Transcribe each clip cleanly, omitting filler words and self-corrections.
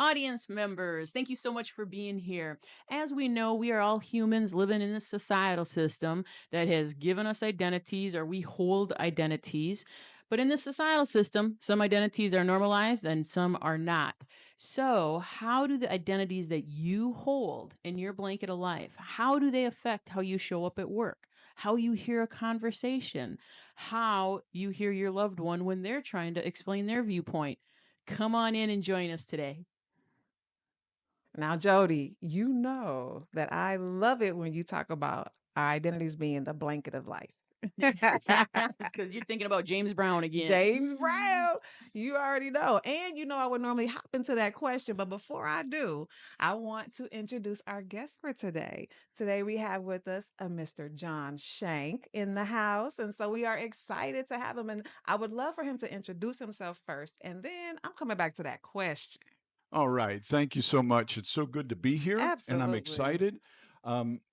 Audience members, thank you so much for being here. As we know, we are all humans living in a societal system that has given us identities, or we hold identities. But in this societal system, some identities are normalized and some are not. So, how do the identities that you hold in your blanket of life, how do they affect how you show up at work? How you hear a conversation, how you hear your loved one when they're trying to explain their viewpoint? Come on in and join us today. Now, Jody, you know that I love it when you talk about our identities being the blanket of life. It's because you're thinking about James Brown again. James Brown, you already know. And you know, I would normally hop into that question, but before I do, I want to introduce our guest for today. Today, we have with us a Mr. John Shank in the house. And so we are excited to have him. And I would love for him to introduce himself first. And then I'm coming back to that question. All right. Thank you so much. It's so good to be here, and I'm Absolutely. excited.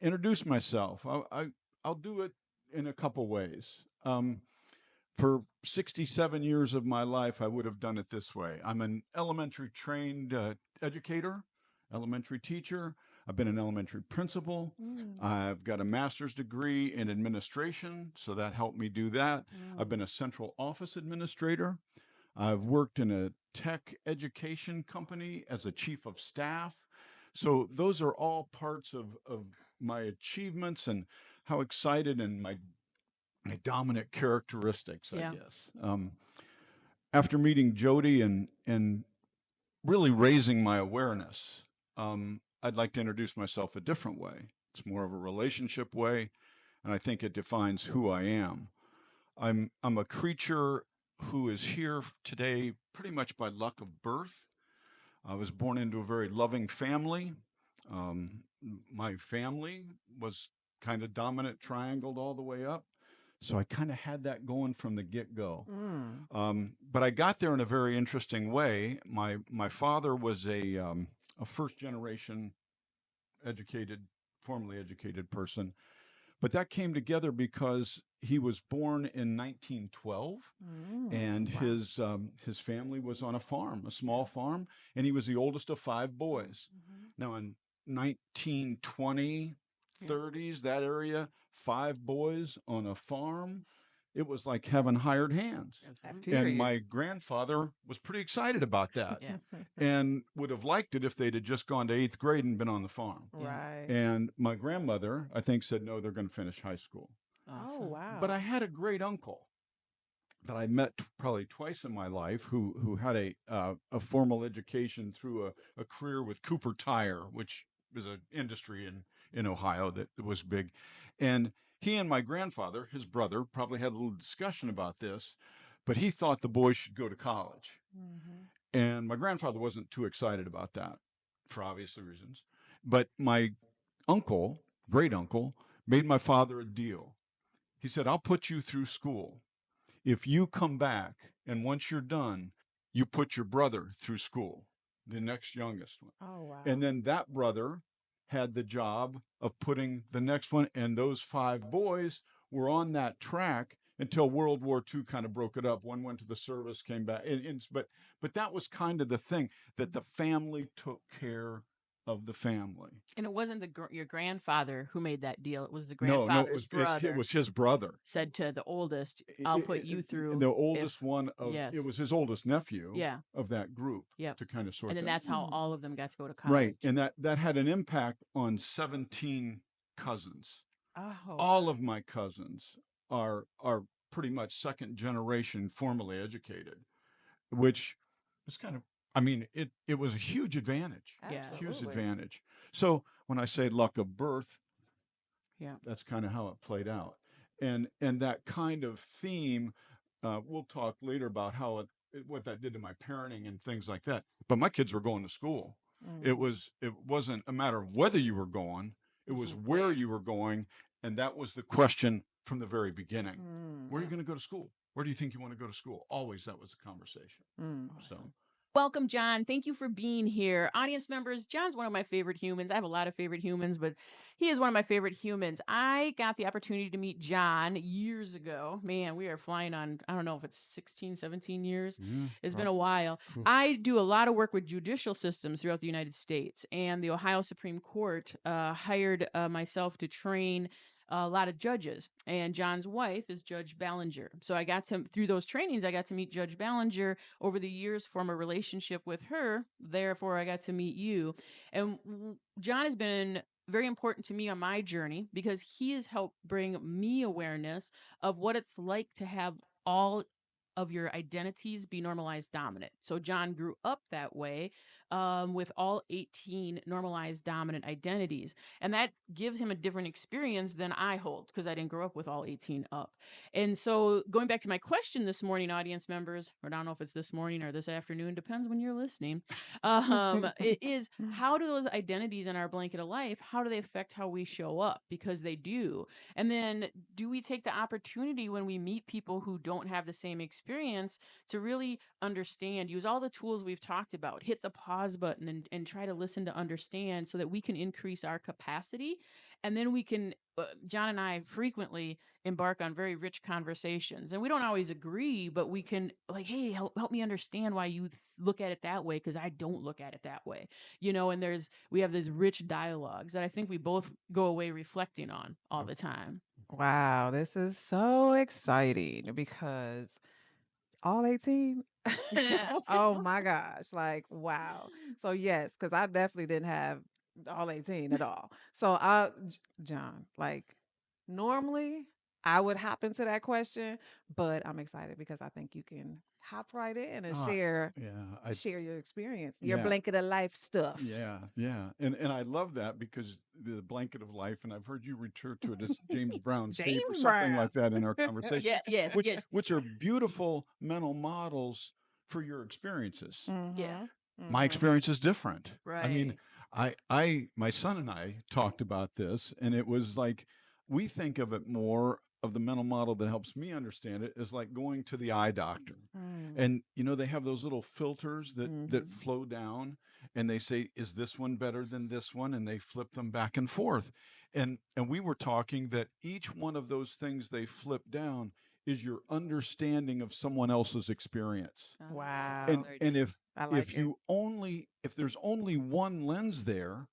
Introduce myself. I'll do it in a couple ways. For 67 years of my life, I would have done it this way. I'm an elementary trained educator, elementary teacher. I've been an elementary principal. Mm, I've got a master's degree in administration, so that helped me do that. I've mm. been a central office administrator. I've worked in a tech education company as a chief of staff. So those are all parts of my achievements and how excited and my dominant characteristics, I Yeah. guess. After meeting Jody and really raising my awareness, I'd like to introduce myself a different way. It's more of a relationship way, and I think it defines who I am. I'm a creature who is here today pretty much by luck of birth. I was born into a very loving family. Um, my family was kind of dominant triangled all the way up. So I kind of had that going from the get go. Mm. But I got there in a very interesting way. My father was a first generation educated, formally educated person, but that came together because he was born in 1912, and Wow. his family was on a farm, a small farm, and he was the oldest of five boys. Mhm. Now in 1920, Yeah. 30s, that area, five boys on a farm, it was like having hired hands. Absolutely. And Period. my grandfather was pretty excited about that Yeah. and would have liked it if they'd have just gone to eighth grade and been on the farm. Yeah. Right. And my grandmother, I think, said, no, they're going to finish high school. Oh, Awesome. But wow. I had a great uncle that I met probably twice in my life who had a formal education through a career with Cooper Tire, which is an industry in Ohio that was big. And he and my grandfather, his brother, probably had a little discussion about this, but he thought the boys should go to college. Hmm. And my grandfather wasn't too excited about that for obvious reasons. But my uncle, great uncle, made my father a deal. He said, I'll put you through school. If you come back and once you're done, you put your brother through school, the next youngest one. Oh, And wow. then that brother had the job of putting the next one, and those five boys were on that track until World War II kind of broke it up. One went to the service, came back, but that was kind of the thing that the family took care of the family. And it wasn't your grandfather who made that deal. It was the No, no, grandfather's it brother was his brother. said to the oldest, "I'll put you through The if." oldest one of it Yes. was his oldest nephew Yeah. of that group Yep. to kind of And sort then that. that's how Mm. all of them got to go to Right, college. and that had an impact on 17 cousins. Oh, All of my cousins are pretty much second generation formally educated, which is kind of, I mean, it was a huge advantage, Yes. huge absolutely. advantage. So when I say luck of birth, Yeah. that's kind of how it played out, and that kind of theme, we'll talk later about how what that did to my parenting and things like that. But my kids were going to school. Mm. It wasn't a matter of whether you were going, it was where Where? you were going, and that was the question from the very beginning. Mm. Where are you Yeah. going to go to school? Where do you think you want to go to school? Always that was the conversation. Mm. So Awesome. Welcome, John. Thank you for being here. Audience members, John's one of my favorite humans. I have a lot of favorite humans, but he is one of my favorite humans. I got the opportunity to meet John years ago. Man, we are flying on, I don't know if it's 16, 17 years. It's been a while. I do a lot of work with judicial systems throughout the United States, and the Ohio Supreme Court hired myself to train a lot of judges, and John's wife is Judge Ballinger. So I got to, through those trainings, I got to meet Judge Ballinger over the years, form a relationship with her. Therefore, I got to meet you. And John has been very important to me on my journey because he has helped bring me awareness of what it's like to have all of your identities be normalized dominant. So John grew up that way, with all 18 normalized dominant identities. And that gives him a different experience than I hold because I didn't grow up with all 18 up. And so going back to my question this morning, audience members, or I don't know if it's this morning or this afternoon, depends when you're listening, it is, how do those identities in our blanket of life, how do they affect how we show up? Because they do. And then do we take the opportunity when we meet people who don't have the same experience to really understand, use all the tools we've talked about, hit the pause button and try to listen to understand so that we can increase our capacity. And then we can, John and I frequently embark on very rich conversations, and we don't always agree, but we can, like, hey, help me understand why you look at it that way, because I don't look at it that way, and we have these rich dialogues that I think we both go away reflecting on all the time. Wow, this is so exciting because all 18? Oh my gosh. Like, wow. So, yes, because I definitely didn't have all 18 at all. So, John, like, normally I would hop into that question, but I'm excited because I think you can hop right in and share Yeah, share your experience, your yeah. blanket of life stuff. Yeah. And I love that because the blanket of life, and I've heard you refer to it as James Brown's cape or James something Brown. like that in our conversation. Yeah, yes, yes. Which are beautiful mental models for your experiences. Yeah. My experience is different. I mean, Right. my son and I talked about this, and it was like, we think of it more of the mental model that helps me understand it is like going to the eye doctor. And they have those little filters that flow down, and they say, is this one better than this one? And they flip them back and forth. And we were talking that each one of those things they flip down is your understanding of someone else's experience. Wow. And I like if it. if there's only one lens there,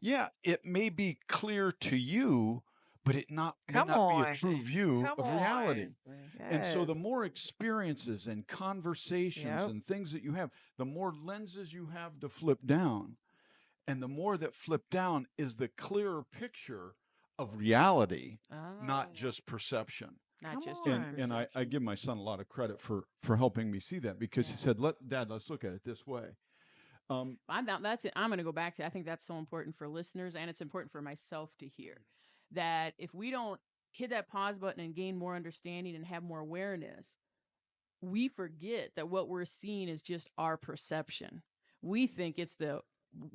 Yeah. it may be clear to you, but it may Come not be a on. true view Come of reality. on. And so the Yes. more experiences and conversations Yep. and things that you have, the more lenses you have to flip down. And the more that flip down is the clearer picture of reality, not Oh, just perception. not Come just your on. And I perception. give my son a lot of credit for helping me see that, because he said, Dad, let's look at it this way. That's it. I'm going to go back to, I think that's so important for listeners, and it's important for myself to hear that if we don't hit that pause button and gain more understanding and have more awareness, we forget that what we're seeing is just our perception. We think it's the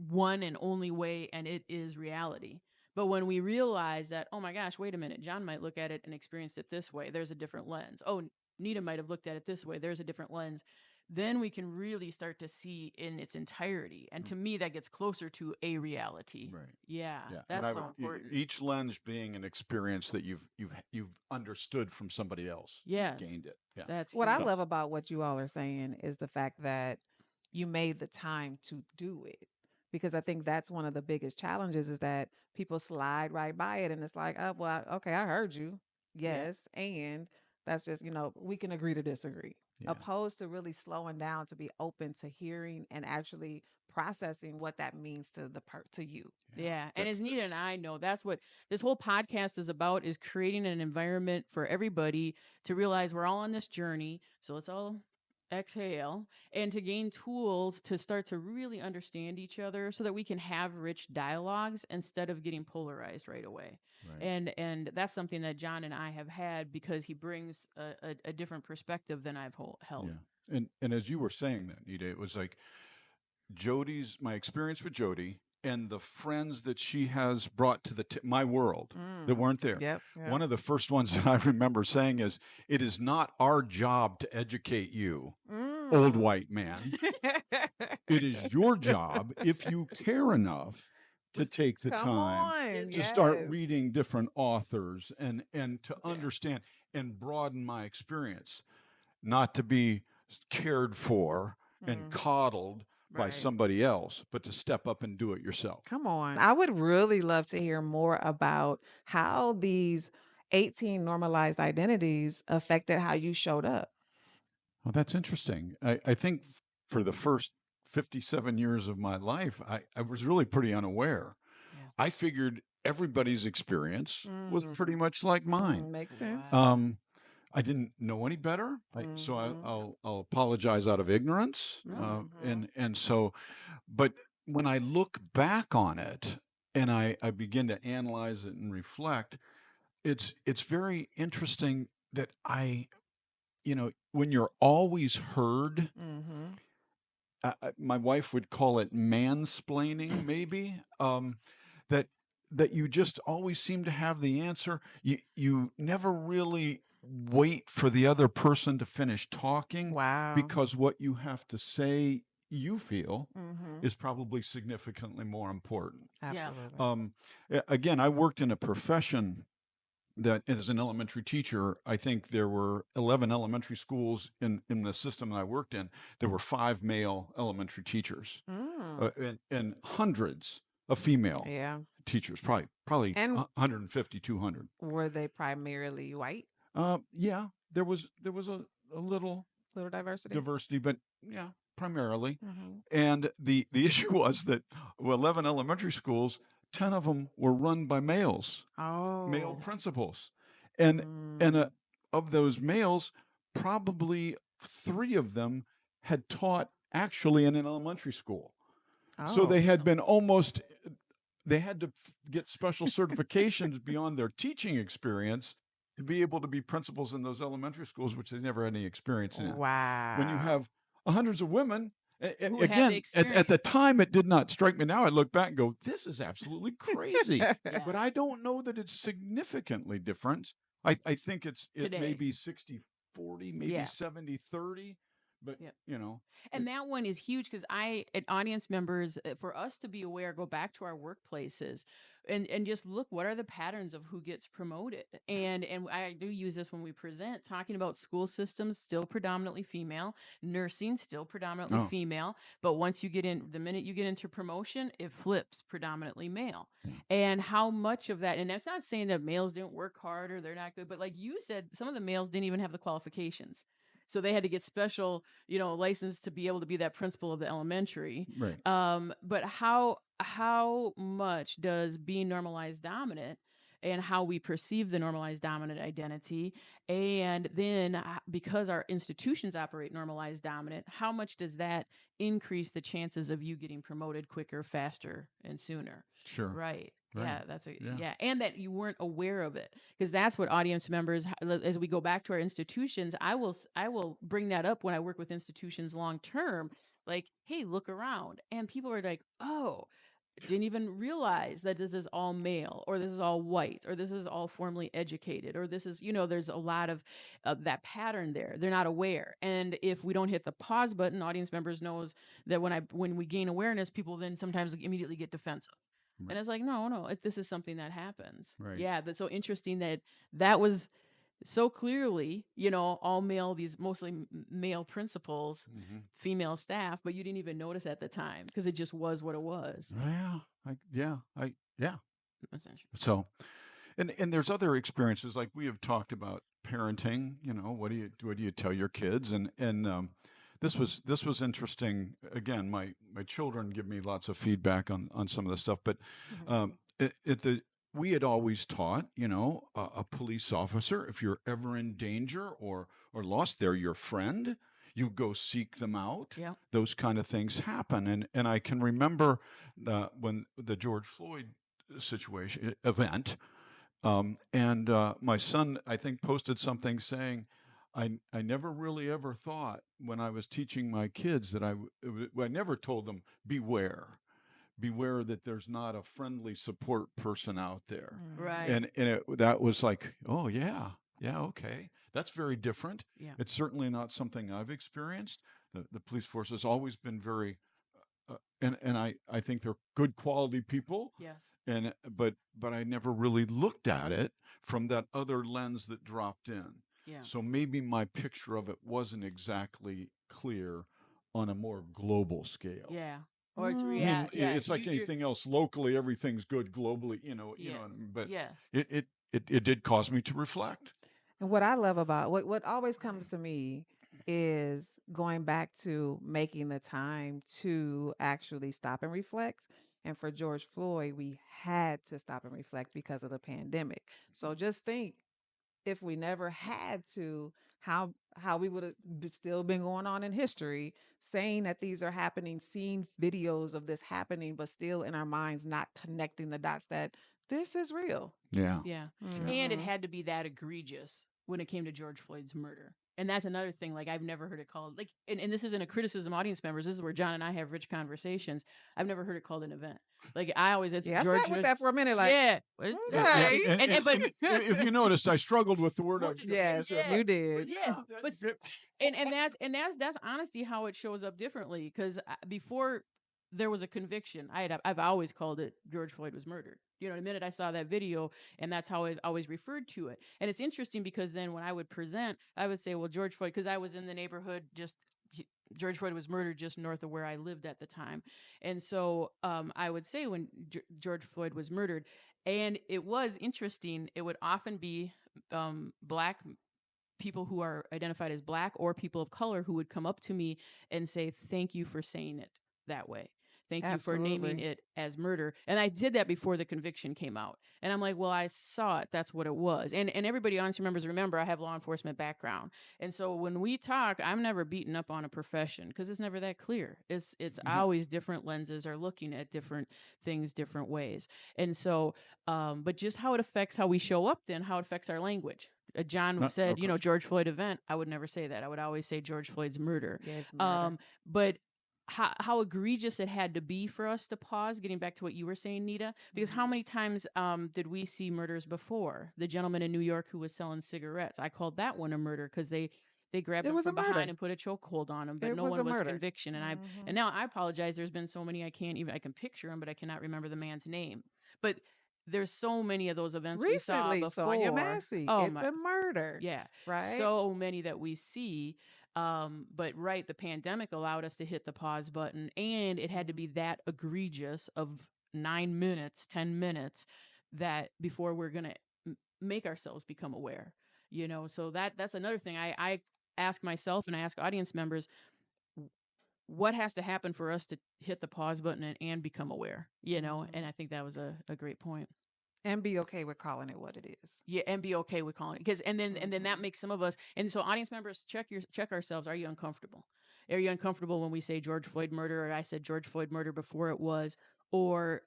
one and only way, and it is reality. But when we realize that, oh my gosh, wait a minute, John might look at it and experience it this way, there's a different lens. Oh, Nita might have looked at it this way, there's a different lens. Then we can really start to see in its entirety. And to me, that gets closer to a reality. Right. Yeah, Yeah, that's so important. each lens being an experience that you've understood from somebody else. Yes. Gained it. Yeah. That's What I huge. love about what you all are saying is the fact that you made the time to do it. Because I think that's one of the biggest challenges is that people slide right by it and it's like, oh, well, okay, I heard you. Yes. And that's just, we can agree to disagree. Yeah. Opposed to really slowing down to be open to hearing and actually processing what that means to to you. Yeah. And as Nita and I know, that's what this whole podcast is about, is creating an environment for everybody to realize we're all on this journey. So let's all exhale and to gain tools to start to really understand each other so that we can have rich dialogues instead of getting polarized right away. Right. And that's something that John and I have had because he brings a different perspective than I've held. Yeah. And as you were saying that, Nita, it was like my experience with Jody and the friends that she has brought to my world that weren't there. Yep. One of the first ones that I remember saying is, it is not our job to educate you. old white man. It is your job, if you care enough, to take the Come time on. to start Yes. reading different authors and to understand and broaden my experience, not to be cared for and coddled by Right. somebody else, but to step up and do it yourself. Come on. I would really love to hear more about how these 18 normalized identities affected how you showed up. Well, that's interesting. I think for the first 57 years of my life, I was really pretty unaware. Yeah. I figured everybody's experience was pretty Mm, much like mine. makes sense. Wow. I didn't know any better, so Mhm. I'll apologize out of ignorance, Mhm. and so, but when I look back on it and I begin to analyze it and reflect, it's very interesting that when you're always heard, Mhm. my wife would call it mansplaining, maybe. That that you just always seem to have the answer. You never really wait for the other person to finish talking, Wow. because what you have to say, you feel, Mhm. is probably significantly more important. Yeah. Absolutely. Again, I worked in a profession that, as an elementary teacher, I think there were 11 elementary schools in the system that I worked in. There were 5 male elementary teachers, Mm. and hundreds of female Yeah. teachers, probably And 150, 200. were they primarily white? Yeah, there was a little Little diversity? diversity, but yeah, primarily. Mhm. And the issue was that 11 elementary schools, 10 of them were run by male Oh. principals, and and Mm. of those males, probably 3 of them had taught actually in an elementary school. So they Oh. had been almost they had to get special certifications beyond their teaching experience to be able to be principals in those elementary schools, which they never had any experience in. When you Wow. have hundreds of women, Who have the again, at the experience? time, it did not strike me. Now I look back and go, this is absolutely crazy. Yeah. But I don't know that it's significantly different. I think it may Today. be 60-40, maybe Yeah. 70-30, but Yeah. you know, it, And that one is huge because at audience members, for us to be aware, go back to our workplaces and just look what are the patterns of who gets promoted. And I do use this when we present, talking about school systems, still predominantly female, nursing, still predominantly oh, female. But once you get in, the minute you get into promotion, it flips predominantly male. yeah. And how much of that, and that's not saying that males didn't work hard or they're not good, but like you said, some of the males didn't even have the qualifications. So they had to get special, license to be able to be that principal of the elementary. Right. But how much does being normalized dominant and how we perceive the normalized dominant identity, and then because our institutions operate normalized dominant, how much does that increase the chances of you getting promoted quicker, faster, and sooner? Sure. Right. Right. Yeah, that's a Yeah. yeah, and that you weren't aware of it, because that's what audience members, as we go back to our institutions, I will bring that up when I work with institutions long term, like, hey, look around, and people are like, oh, didn't even realize that this is all male, or this is all white, or this is all formally educated, or this is, there's a lot of that pattern there. They're not aware. And if we don't hit the pause button, audience members knows that when we gain awareness, people then sometimes immediately get defensive. And Right. it's like, no, no, this is something that happens. Right. Yeah, that's so interesting that was so clearly, all male, these mostly male principals, Mm-hmm. female staff, but you didn't even notice at the time because it just was what it was. Yeah. Yeah. Essentially. So, and there's other experiences, like we have talked about parenting. What do you tell your kids? And this was interesting. Again, my children give me lots of feedback on some of the stuff, but Mhm. at the we had always taught, a police officer, if you're ever in danger or lost, they're your friend. You go seek them out. Yeah. Those kind of things happen, and I can remember when the George Floyd situation event, and my son, I think, posted something saying, I never really ever thought when I was teaching my kids that I never told them, beware that there's not a friendly support person out there. Mhm. Right. And that was like, oh yeah, okay, that's very different. Yeah. It's certainly not something I've experienced, The police force has always been very, and I think they're good quality people. Yes. And but I never really looked at it from that other lens that dropped in. Yeah. So maybe my picture of it wasn't exactly clear on a more global scale. Yeah. Or it's I mean, yeah. it's like anything else. Locally, everything's good. Globally, Yeah. But Yes. it did cause me to reflect. And what I love about what always comes to me is going back to making the time to actually stop and reflect. And for George Floyd, we had to stop and reflect because of the pandemic. So just think, if we never had to, how we would have still been going on in history, saying that these are happening, seeing videos of this happening, but still in our minds not connecting the dots that this is real. Yeah. Yeah. And it Mhm. had to be that egregious when it came to George Floyd's murder. And that's another thing. Like, I've never heard it called, like, and this isn't a criticism, audience members. This is where John and I have rich conversations. I've never heard it called an event. Like, I always, it's Yeah, I George. sat with that for a minute, like, Yeah. okay. But If you notice, I struggled with the word. Yes, yeah. you did. Yeah. But that's honesty, how it shows up differently. Because before there was a conviction, I've always called it George Floyd was murdered. You know, the minute I saw that video, and that's how I always referred to it. And it's interesting because then when I would present, I would say, well, George Floyd, because I was in the neighborhood George Floyd was murdered just north of where I lived at the time. And so I would say when George Floyd was murdered, and it was interesting, it would often be black people who are identified as black or people of color who would come up to me and say, thank you for saying it that way. Thank you for naming Absolutely. it as murder. And I did that before the conviction came out. And I'm like, well, I saw it. That's what it was. And everybody honestly remember I have law enforcement background. And so when we talk, I'm never beating up on a profession because it's never that clear. It's always different lenses are looking at different things different ways. And so, but just how it affects how we show up, then how it affects our language. John said, you know, George Floyd event. I would never say that. I would always say George Floyd's murder. Yeah, it's murder. But how egregious it had to be for us to pause, getting back to what you were saying, Nita, because how many times did we see murders before? The gentleman in New York who was selling cigarettes, I called that one a murder because they grabbed It him was a from behind murder. and put a chokehold on him, but It no was one a was murder. conviction. And Mhm. and now I apologize. There's been so many I can picture him, but I cannot remember the man's name. But there's so many of those events we saw Recently, Sonia before. Massey. Oh It's my, a murder, yeah, right? so many that we see. But right, the pandemic allowed us to hit the pause button, and it had to be that egregious of 9 minutes, 10 minutes, that before we're gonna make ourselves become aware. You know, so that's another thing I ask myself and I ask audience members, what has to happen for us to hit the pause button and become aware? You know, and I think that was a great point. And be okay with calling it what it is. Yeah, and be okay with calling it, because and then that Mhm. makes some of us, and so audience members, check ourselves. Are you uncomfortable? Are you uncomfortable when we say George Floyd murder, or I said George Floyd murder before it was, or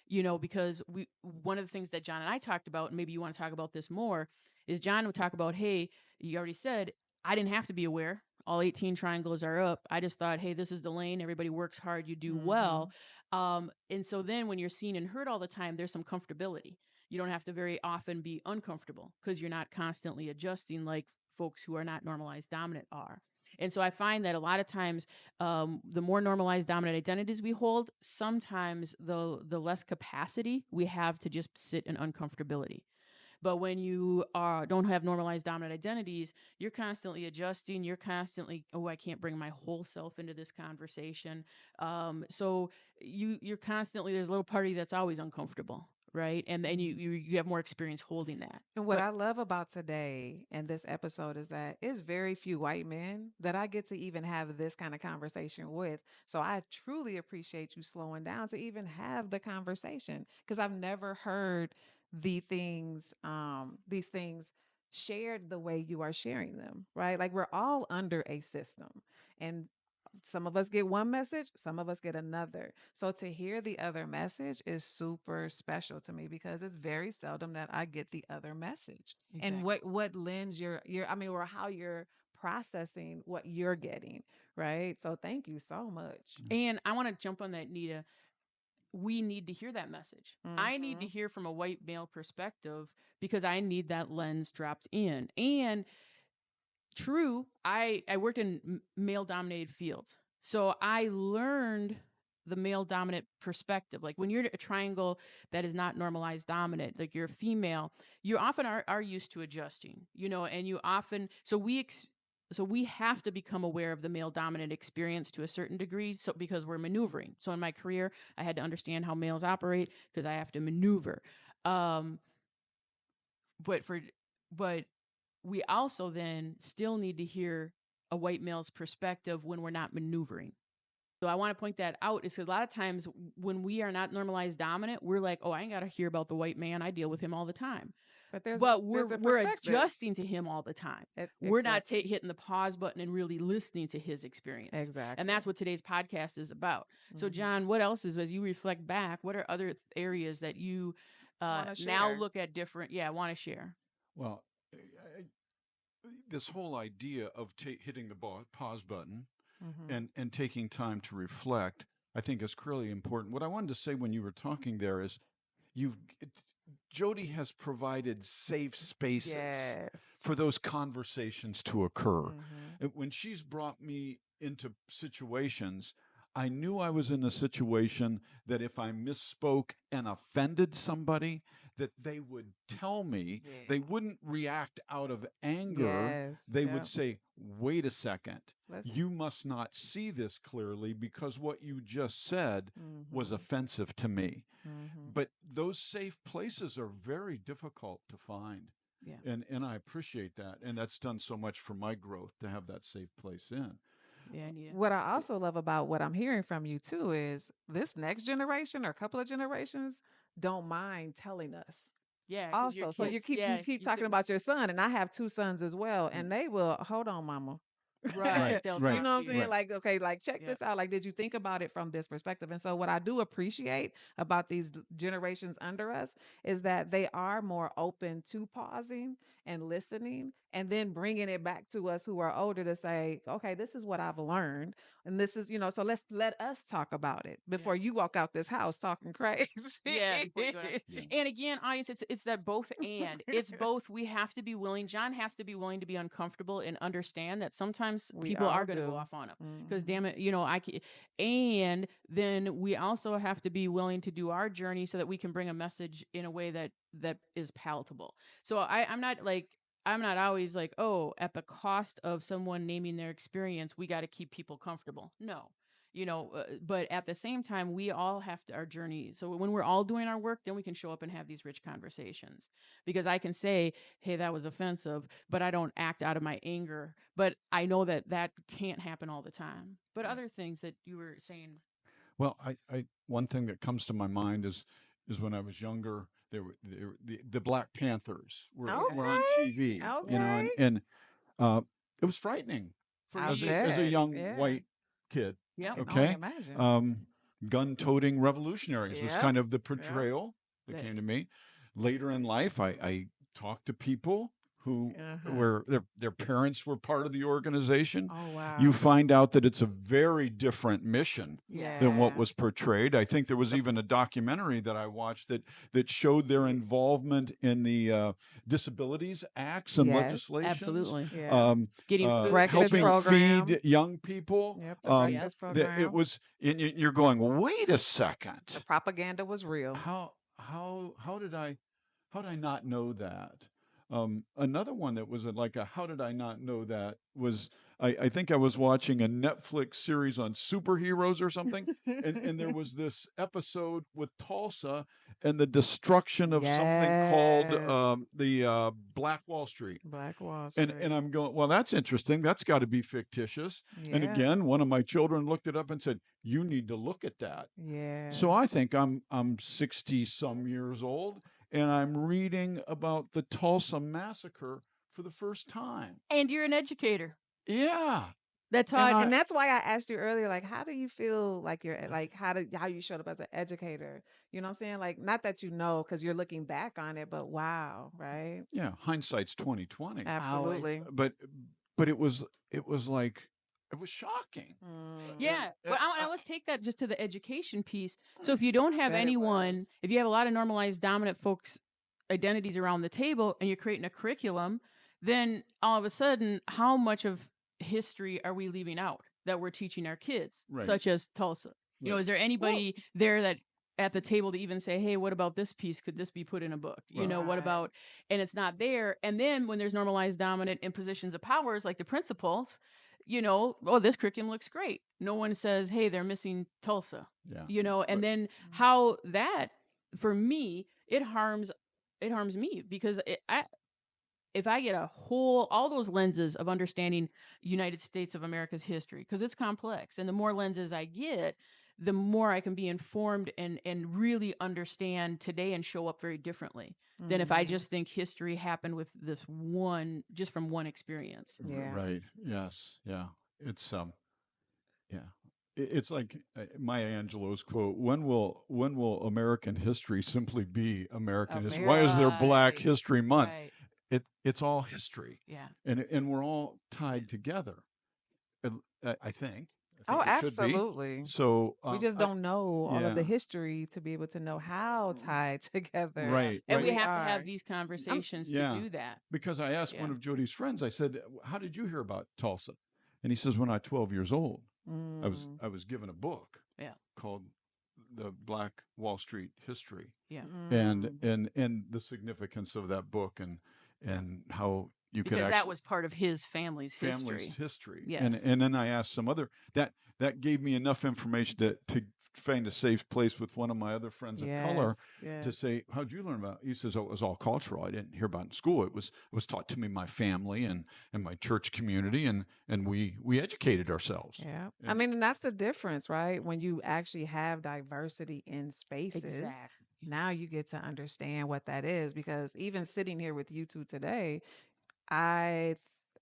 you know, because we one of the things that John and I talked about, and maybe you want to talk about this more, is John would talk about, hey, you already said I didn't have to be aware. All 18 triangles are up. I just thought, hey, this is the lane. Everybody works hard. You do well. Mhm. And so then when you're seen and heard all the time, there's some comfortability. You don't have to very often be uncomfortable because you're not constantly adjusting like folks who are not normalized dominant are. And so I find that a lot of times, the more normalized dominant identities we hold, sometimes the less capacity we have to just sit in uncomfortability. But when you don't have normalized dominant identities, you're constantly adjusting. You're constantly, oh, I can't bring my whole self into this conversation. So you're constantly, there's a little party that's always uncomfortable, right? And then you have more experience holding that. And what I love about today and this episode is that it's very few white men that I get to even have this kind of conversation with. So I truly appreciate you slowing down to even have the conversation, because I've never heard these things shared the way you are sharing them, right? Like, we're all under a system, and some of us get one message, some of us get another. So to hear the other message is super special to me, because it's very seldom that I get the other message. And Exactly. what lens you're I mean, or how you're processing what you're getting, right? So thank you so much. And I want to jump on that, Nita. We need to hear that message. I need to Mhm. hear from a white male perspective because I need that lens dropped in. And true, I worked in male dominated fields. So I learned the male dominant perspective. Like when you're a triangle that is not normalized dominant, like you're a female, you often are used to adjusting, and you often, so we have to become aware of the male dominant experience to a certain degree. So because we're maneuvering. So in my career, I had to understand how males operate because I have to maneuver. Um, but for, but we also then still need to hear a white male's perspective when we're not maneuvering. So I want to point that out is because a lot of times when we are not normalized dominant, we're like, oh, I ain't got to hear about the white man. I deal with him all the time. But But there's a we're perspective. adjusting to him all the time. We're not Exactly. hitting the pause button and really listening to his experience. Exactly. And that's what today's podcast is about. So, John, what else is, as you reflect back, what are other areas that you now share. look at different, want to share? Well, this whole idea of hitting the pause button and taking time to reflect, I think is really important. What I wanted to say when you were talking there is Jody has provided safe spaces Yes. for those conversations to occur. When she's brought me into situations, I knew I was in a situation that if I misspoke and offended somebody, that they would tell me. Yeah. They wouldn't react out of anger. Yes. They would say, wait a second. Listen. You must not see this clearly because what you just said was offensive to me. But those safe places are very difficult to find. Yeah. And I appreciate that. And that's done so much for my growth to have that safe place in. Yeah, Anita. What I also love about what I'm hearing from you too is this next generation or a couple of generations don't mind telling us. Yeah. Also, so you keep talking about your son, and I have 2 sons as well, and they will hold on, mama. Right. You know what I'm saying? Like, okay, like check this out. Like, did you think about it from this perspective? And so what I do appreciate about these generations under us is that they are more open to pausing and listening and then bringing it back to us who are older to say, okay, this is what I've learned. And this is, so let us talk about it before you walk out this house talking crazy. Yeah. And again, audience, it's that both and. It's both. We have to be willing. John has to be willing to be uncomfortable and understand that sometimes people are going to go off on him. Because damn it, and then we also have to be willing to do our journey so that we can bring a message in a way that is palatable. So I'm not always like, oh, at the cost of someone naming their experience, we got to keep people comfortable. No. But at the same time, we all have our journey. So when we're all doing our work, then we can show up and have these rich conversations. Because I can say, hey, that was offensive, but I don't act out of my anger. But I know that can't happen all the time. But other things that you were saying. Well, I one thing that comes to my mind is when I was younger, the Black Panthers were on TV, and it was frightening as a young white kid. Yeah. Okay. Imagine. Gun-toting revolutionaries was kind of the portrayal that came to me. Later in life, I talked to people who were their parents were part of the organization. Oh, wow. You find out that it's a very different mission than what was portrayed. I think there was even a documentary that I watched that showed their involvement in the disabilities acts and legislation. Absolutely. Getting food, helping program. feed young people. Yep, the breakfast program. It was, and you're going, wait a second. The propaganda was real. How did I not know that? Another one that was how did I not know that was I think I was watching a Netflix series on superheroes or something, and there was this episode with Tulsa and the destruction of something called the Black Wall Street. Black Wall Street. And I'm going, well, that's interesting. That's got to be fictitious. Yeah. And again, one of my children looked it up and said, you need to look at that. Yeah. So I think I'm 60 some years old, and I'm reading about the Tulsa massacre for the first time. And you're an educator. Yeah. That's how and that's why I asked you earlier, like, how do you feel like you're like how you showed up as an educator? You know what I'm saying? Like, not that because you're looking back on it, but wow, right? Yeah, hindsight's 20/20. Absolutely. But it was like it was shocking. Yeah, but let's take that just to the education piece. So if you don't have anyone, if you have a lot of normalized dominant folks' identities around the table, and you're creating a curriculum, then all of a sudden, how much of history are we leaving out that we're teaching our kids, Right. such as Tulsa? You know, Right. is there anybody there that at the table to even say, hey, what about this piece? Could this be put in a book? You Right. know, what Right. about, and it's not there. And then when there's normalized dominant in positions of powers, like the principals, you know, oh, this curriculum looks great. No one says, hey, they're missing Tulsa, Yeah. you know, and But- then how that, for me, it harms me because if I get all those lenses of understanding United States of America's history, because it's complex, and the more lenses I get, the more I can be informed and really understand today and show up very differently than if I just think history happened with this one, just from one experience. Yeah. Right. Yes. Yeah. It's yeah. It's like Maya Angelou's quote: "When will American history simply be American history? Why is there Black Right. History Month? Right. It's all history, Yeah. and we're all tied together. I think. I Oh, think it should be. absolutely. So We just don't know all of the yeah. history to be able to know how tied together. Right. And we Right. have to are. have these conversations to Yeah. do that. Because I asked one Yeah. of Jody's friends, I said, "How did you hear about Tulsa?" And he says, "When I was 12 years old, Mm. I was given a book Yeah. called The Black Wall Street History, Yeah. and the significance of that book, and how you could Because actually that was part of his family's family's history. history. Yes. And then I asked some other that gave me enough information to find a safe place with one of my other friends of color Yes. to say, "How'd you learn about it?" He says, "Oh, it was all cultural. I didn't hear about it in school. It was taught to me my family and my church community, and we educated ourselves." Yeah. I And- mean, and that's the difference, right? When you actually have diversity in spaces, Exactly. now you get to understand what that is. Because even sitting here with you two today, I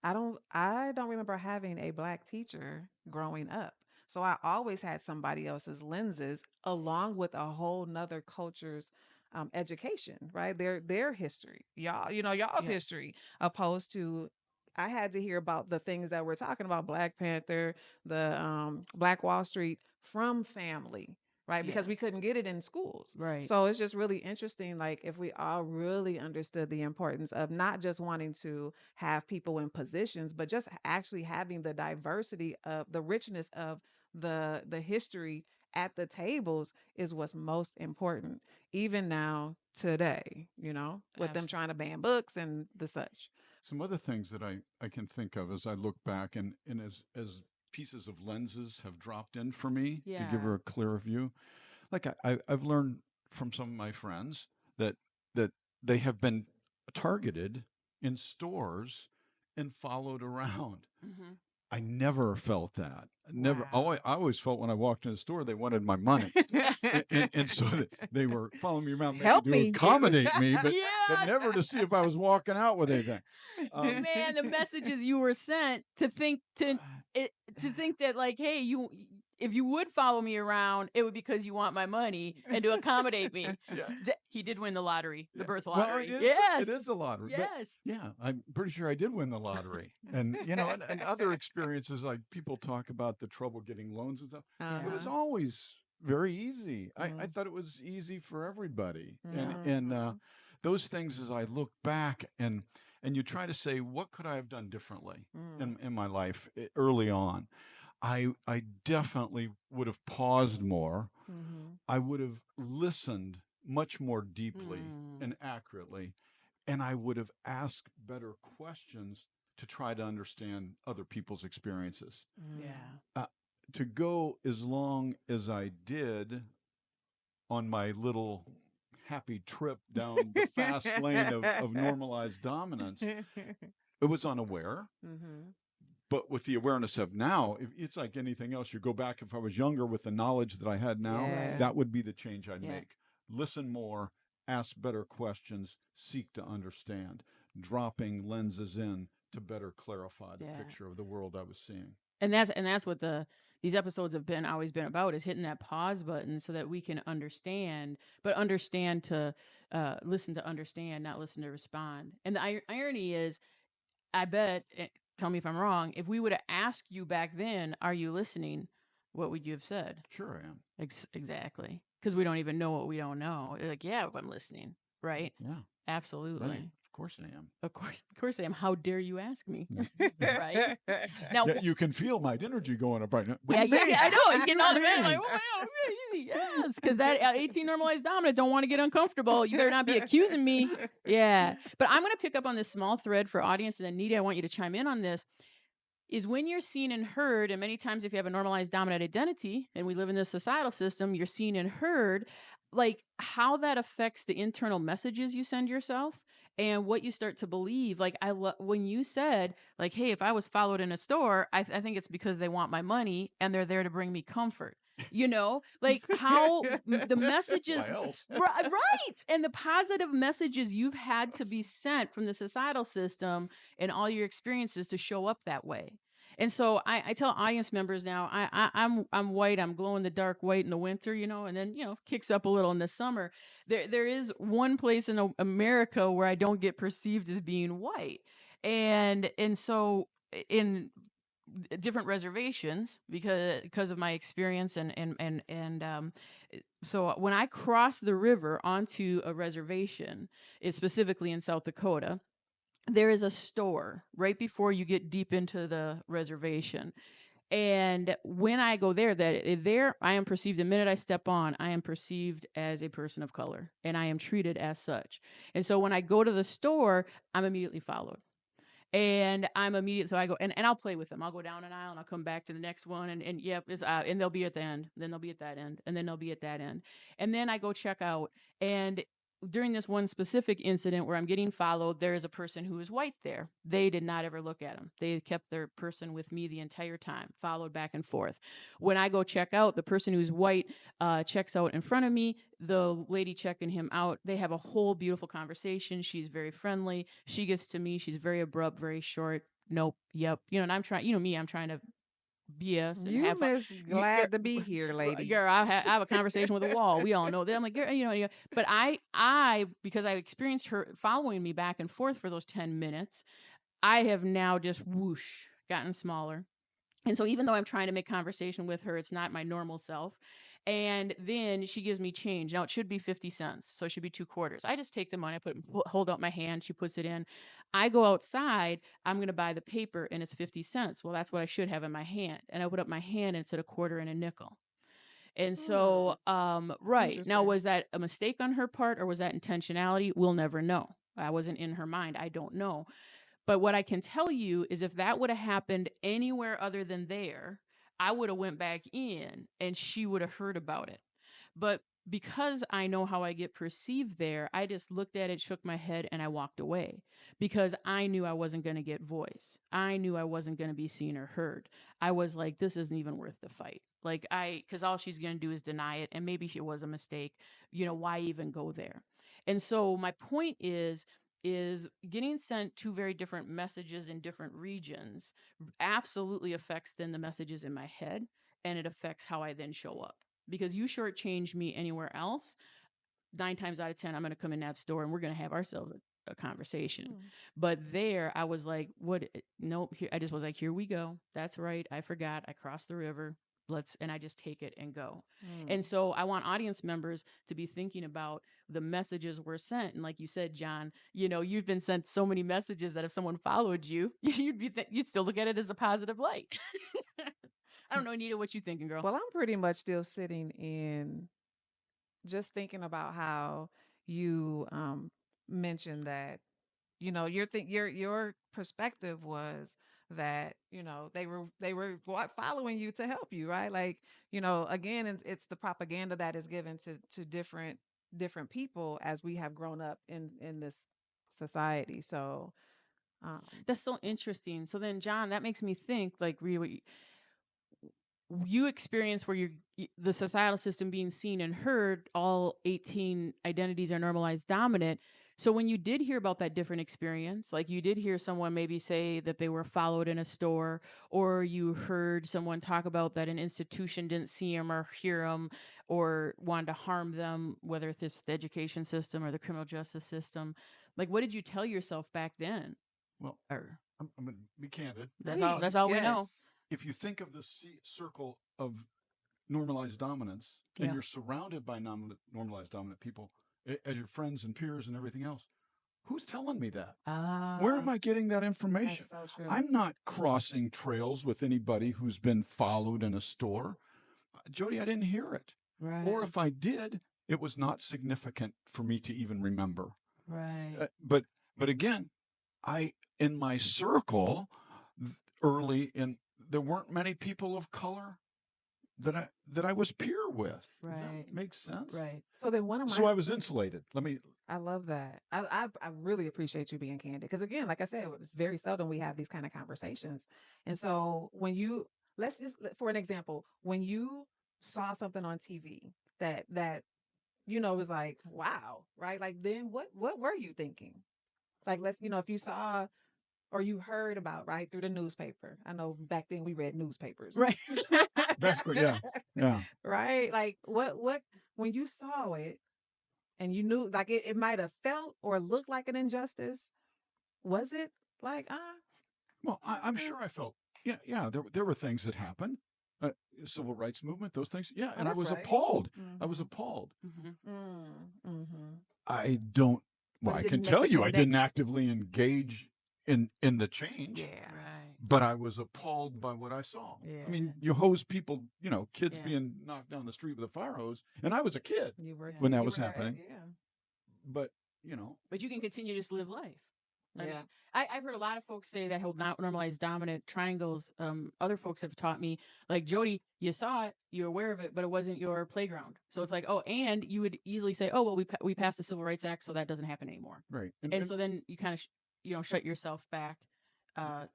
I don't remember having a Black teacher growing up. So I always had somebody else's lenses along with a whole nother culture's education, right? Their history. Y'all's Yeah. history, opposed to I had to hear about the things that we're talking about, Black Panther, the Black Wall Street, from family, right? Because we Yes. couldn't get it in schools. Right. So it's just really interesting, like if we all really understood the importance of not just wanting to have people in positions, but just actually having the diversity of the richness of the history at the tables is what's most important, even now today, with them trying to ban books and the such. Some other things that I can think of as I look back, and as pieces of lenses have dropped in for me to give her Yeah. a clearer view. Like I've learned from some of my friends that that they have been targeted in stores and followed around. Mm-hmm. I never felt that. Never. Wow. I always felt when I walked in the store they wanted my money, and so they were following me around maybe Help to me. accommodate me, but Yes. never to see if I was walking out with anything. Man, the messages you were sent to think that, like, hey, if you would follow me around, it would be because you want my money and to accommodate me. Yeah. He did win the lottery, the birth Well, lottery. it Yes. is a lottery. But Yes. yeah, I'm pretty sure I did win the lottery. And and other experiences, like people talk about the trouble getting loans and stuff. It was Uh-huh. always very easy. I Mm. thought it was easy for everybody. Yeah. And those things, as I look back and you try to say, what could I have done differently Mm. in my life early on? I definitely would have paused more. Mhm. I would have listened much more deeply Mm. and accurately, and I would have asked better questions to try to understand other people's experiences. Mm. Yeah. To go as long as I did on my little happy trip down the fast lane of normalized dominance, it was unaware. Mhm. But with the awareness of now, it's like anything else. You go back, if I was younger with the knowledge that I had now, Yeah. that would be the change I'd Yeah. make. Listen more, ask better questions, seek to understand, dropping lenses in to better clarify the Yeah. picture of the world I was seeing. And that's what these episodes have always been about, is hitting that pause button so that we can understand, but understand to listen to understand, not listen to respond. And the irony is, I bet, tell me if I'm wrong, if we would have asked you back then, are you listening? What would you have said? Sure I am. Exactly. Because we don't even know what we don't know. Like, yeah, I'm listening. Right. Yeah. Absolutely. Right. Of course I am. Of course I am. How dare you ask me? Right? Now, Yeah, you can feel my energy going up right now. What yeah, do you yeah, mean? I know. What He's do getting you all defensive. Like, mean? oh my God, okay, easy. Yes. Because that 18 normalized dominant don't want to get uncomfortable. You better not be accusing me. Yeah. But I'm going to pick up on this small thread for audience. And then, Nita, I want you to chime in on this. Is when you're seen and heard, and many times if you have a normalized dominant identity, and we live in this societal system, you're seen and heard, like how that affects the internal messages you send yourself and what you start to believe. Like when you said, like, hey, if I was followed in a store, I think it's because they want my money and they're there to bring me comfort. Like how the messages, Why else? right, and the positive messages you've had to be sent from the societal system and all your experiences to show up that way. And so I tell audience members now, I'm white, I'm glow in the dark white in the winter, and then kicks up a little in the summer. There is one place in America where I don't get perceived as being white, and so in different reservations because of my experience and so when I cross the river onto a reservation, it's specifically in South Dakota, there is a store right before you get deep into the reservation. And when I go there, I am perceived, the minute I step on, I am perceived as a person of color and I am treated as such. And so when I go to the store, I'm immediately followed. And so I go and I'll play with them. I'll go down an aisle and I'll come back to the next one. And yep, and they'll be at the end. Then they'll be at that end. And then they'll be at that end. And then I go check out. And during this one specific incident where I'm getting followed, there is a person who is white there. They did not ever look at him. They kept their person with me the entire time, followed back and forth. When I go check out, the person who's white checks out in front of me. The lady checking him out, they have a whole beautiful conversation. She's very friendly. She gets to me. She's very abrupt, very short. Nope. Yep. And I'm trying, me, I'm trying to BS and You have fun. miss glad to be here, lady. Girl, I have a conversation with a wall. We all know that. I'm like, but because I experienced her following me back and forth for those 10 minutes, I have now just whoosh gotten smaller. And so even though I'm trying to make conversation with her, it's not my normal self. And then she gives me change. Now it should be 50 cents. So it should be 2 quarters. I just take the money, hold out my hand. She puts it in. I go outside. I'm going to buy the paper and it's 50 cents. Well, that's what I should have in my hand. And I put up my hand and it's at a quarter and a nickel. And so, right. Now, was that a mistake on her part or was that intentionality? We'll never know. I wasn't in her mind. I don't know. But what I can tell you is if that would have happened anywhere other than there, I would have went back in and she would have heard about it. But because I know how I get perceived there, I just looked at it, shook my head, and I walked away because I knew I wasn't going to get voice. I knew I wasn't going to be seen or heard. I was like, this isn't even worth the fight. Because all she's going to do is deny it. And maybe it was a mistake. Why even go there? And so my point is getting sent 2 very different messages in different regions absolutely affects then the messages in my head, and it affects how I then show up. Because you shortchange me anywhere else, 9 times out of 10, I'm going to come in that store and we're going to have ourselves a conversation. But there, I was like, what? Nope. I just was like, here we go. That's right. I forgot. I crossed the river. And I just take it and go. And so I want audience members to be thinking about the messages we're sent. And like you said, John, you've been sent so many messages that if someone followed you, you'd still look at it as a positive light. I don't know, Anita, what you thinking, girl? Well, I'm pretty much still sitting in just thinking about how you mentioned that your perspective was that they were following you to help you, right? Like, again, it's the propaganda that is given to different people as we have grown up in this society. So that's so interesting. So then, John, that makes me think, like, really what you experience where the societal system being seen and heard, all 18 identities are normalized dominant. So when you did hear about that different experience, like you did hear someone maybe say that they were followed in a store, or you heard someone talk about that an institution didn't see them or hear them or wanted to harm them, whether it's the education system or the criminal justice system, like what did you tell yourself back then? Well, Or I'm going to be candid. that's all we know. If you think of the circle of normalized dominance and you're surrounded by normalized dominant people as your friends and peers and everything else, Who's telling me that? Ah, Where am I getting that information? That's so true. I'm not crossing trails with anybody who's been followed in a store. Jody, I didn't hear it. right, Or if I did, it was not significant for me to even remember. right, But again, I in my circle early in there weren't many people of color that I was peer with. Does that right, make sense? right. So then one of my So I was insulated. I love that. I really appreciate you being candid because again, like I said, it's very seldom we have these kind of conversations. And so when you let's just for an example, when you saw something on TV that was like, wow, right? Like then what were you thinking? Like let's if you saw or you heard about right through the newspaper. I know back then we read newspapers. Right. Yeah, yeah. Right? Like what when you saw it and you knew like it might have felt or looked like an injustice, was it like Well, I'm sure I felt, yeah. There were things that happened, civil rights movement, those things. Yeah, oh, and I that's was right. appalled. I was Mm-hmm. appalled. Mm-hmm. I don't. Well, But it I can didn't make tell the you, I didn't connection. actively engage in the change, Yeah. Right. but I was appalled by what I saw. Yeah. I mean, you hose people, kids Yeah. being knocked down the street with a fire hose, and I was a kid You were when that you was were happening. yeah. But But you can continue to just live life. I Yeah. mean, I've heard a lot of folks say that whole not normalized dominant triangles. Other folks have taught me, like Jody, you saw it, you're aware of it, but it wasn't your playground. So it's like, oh, and you would easily say, oh, well, we passed the Civil Rights Act, so that doesn't happen anymore. right, And so then you kind of, shut yourself back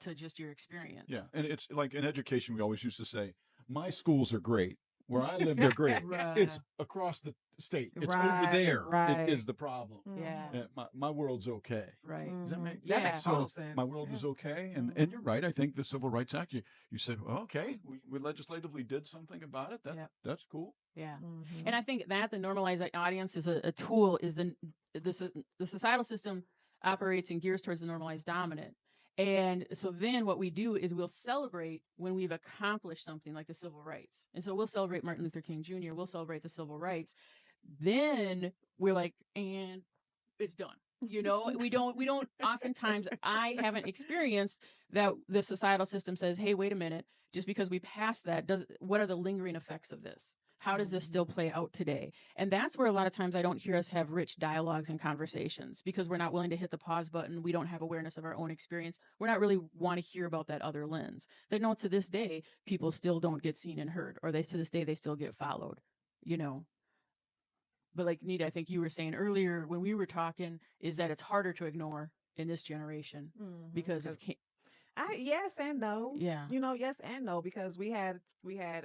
to just your experience. yeah, and it's like in education, we always used to say, "My schools are great. Where I live, they're great. Right. It's across the state. It's over Right, there. right. It is the problem. Yeah. My world's okay." Right. Does that make Yeah. That makes so? total sense. My world Yeah. is okay, and you're right. I think the Civil Rights Act. You said, well, okay, we legislatively did something about it. That's cool. Yeah. Mhm. And I think that the normalized audience is a tool, is the societal system operates and gears towards the normalized dominant. And so then what we do is we'll celebrate when we've accomplished something like the civil rights. And so we'll celebrate Martin Luther King Jr., we'll celebrate the civil rights. Then we're like, and it's done. We don't oftentimes, I haven't experienced that the societal system says, hey, wait a minute, just because we passed that, what are the lingering effects of this? How does this still play out today? And that's where a lot of times I don't hear us have rich dialogues and conversations because we're not willing to hit the pause button. We don't have awareness of our own experience. We're not really want to hear about that other lens. That no, to this day, people still don't get seen and heard, or to this day, they still get followed, But like Nita, I think you were saying earlier when we were talking, is that it's harder to ignore in this generation because of yes and no. Yeah. Yes and no because we had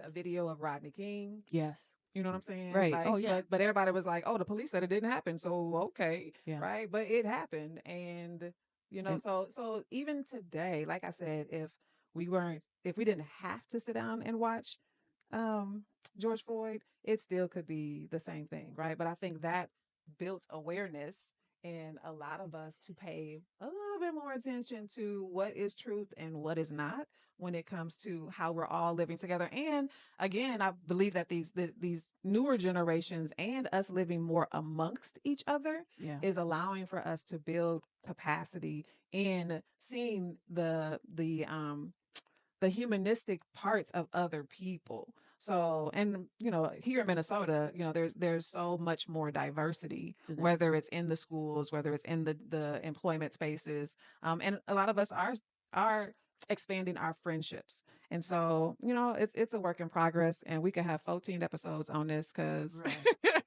a video of Rodney King. Yes. You know what I'm saying? Right. Like, oh yeah. But everybody was like, "Oh, the police said it didn't happen, so okay." Yeah. Right? But it happened, and so even today, like I said, if we didn't have to sit down and watch George Floyd, it still could be the same thing, right? But I think that built awareness in a lot of us to pay a little bit more attention to what is truth and what is not when it comes to how we're all living together. And again, I believe that these newer generations and us living more amongst each other is allowing for us to build capacity in seeing the humanistic parts of other people. So, and here in Minnesota, there's so much more diversity, whether it's in the schools, whether it's in the employment spaces, and a lot of us are expanding our friendships. And so, it's a work in progress, and we could have 14 episodes on this because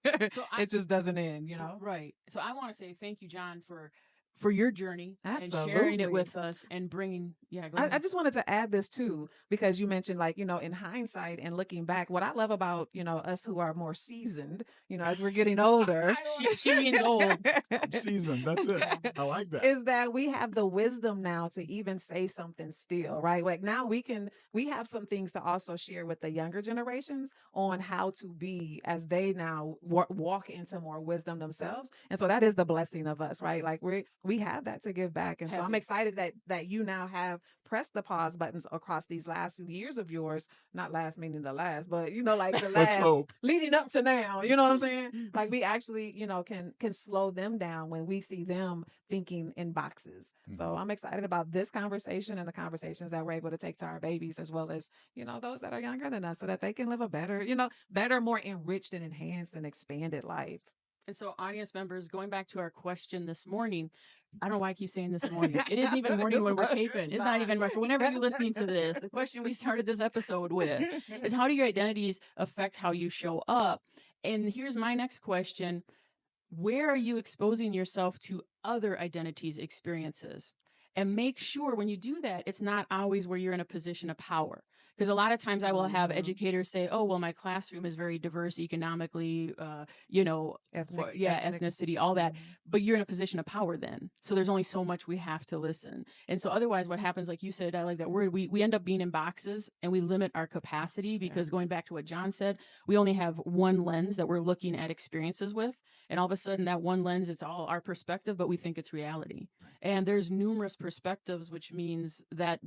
it just doesn't end, Right. So I want to say thank you, John, for your journey Absolutely. and sharing it with us and bringing go ahead. I just wanted to add this too because you mentioned like in hindsight and looking back, what I love about us who are more seasoned as we're getting older, she means old. I'm seasoned. That's it. I like that. Is that we have the wisdom now to even say something still, right? Like now we have some things to also share with the younger generations on how to be as they now walk into more wisdom themselves. And so that is the blessing of us, right? Like we we have that to give back. And so I'm Heavy. excited that you now have pressed the pause buttons across these last years of yours, not last meaning the last, but like the Let's last hope. leading up to now, you know what I'm saying? Like we actually, can slow them down when we see them thinking in boxes. So I'm excited about this conversation and the conversations that we're able to take to our babies, as well as, those that are younger than us, so that they can live a better, better, more enriched and enhanced and expanded life. And so, audience members, going back to our question this morning, I don't know why I keep saying this morning. It isn't even morning when we're taping. It's not even. So, whenever you're listening to this, the question we started this episode with is, how do your identities affect how you show up? And here's my next question: where are you exposing yourself to other identities' experiences? And make sure when you do that, it's not always where you're in a position of power. Because a lot of times I will have educators say, oh, well, my classroom is very diverse economically, ethnicity, all that. But you're in a position of power then. So there's only so much we have to listen. And so otherwise, what happens, like you said, I like that word, we end up being in boxes and we limit our capacity, because going back to what John said, we only have one lens that we're looking at experiences with. And all of a sudden, that one lens, it's all our perspective, but we think it's reality. And there's numerous perspectives, which means that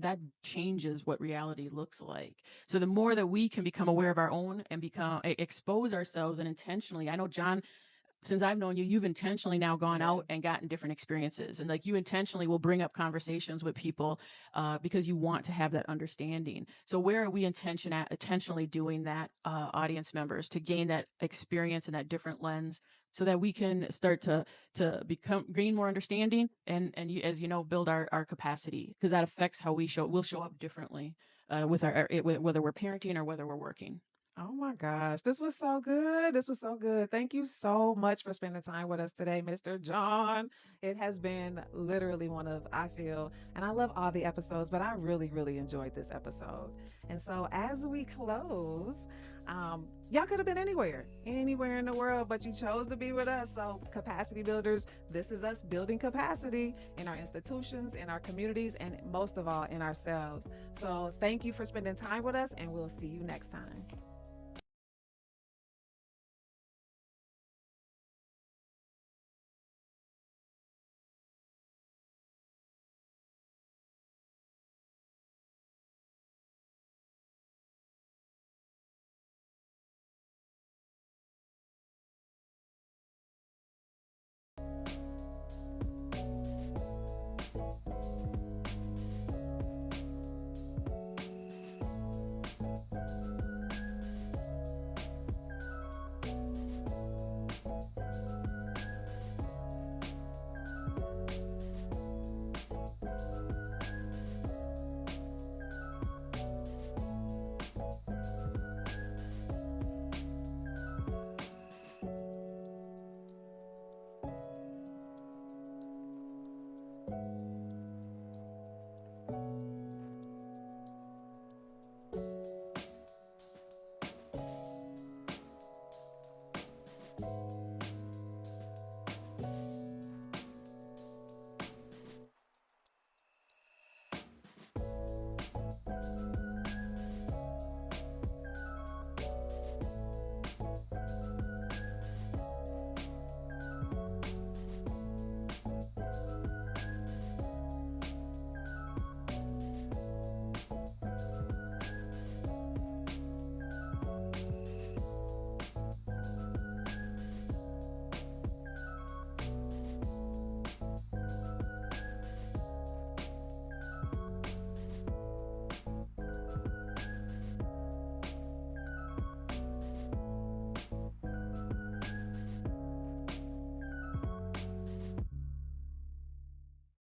changes what reality looks like. So the more that we can become aware of our own and expose ourselves, and intentionally, I know, John, since I've known you, you've intentionally now gone out and gotten different experiences, and like you intentionally will bring up conversations with people because you want to have that understanding. So where are we intentionally doing that, audience members, to gain that experience and that different lens, so that we can start to gain more understanding and as you know, build our capacity, because that affects how we'll show up differently with whether we're parenting or whether we're working. Oh my gosh, this was so good. This was so good. Thank you so much for spending time with us today, Mr. John. It has been literally one of, I feel, and I love all the episodes, but I really, really enjoyed this episode. And so as we close, y'all could have been anywhere in the world, but you chose to be with us. So, capacity builders, this is us building capacity in our institutions, in our communities, and most of all, in ourselves. So, thank you for spending time with us, and we'll see you next time.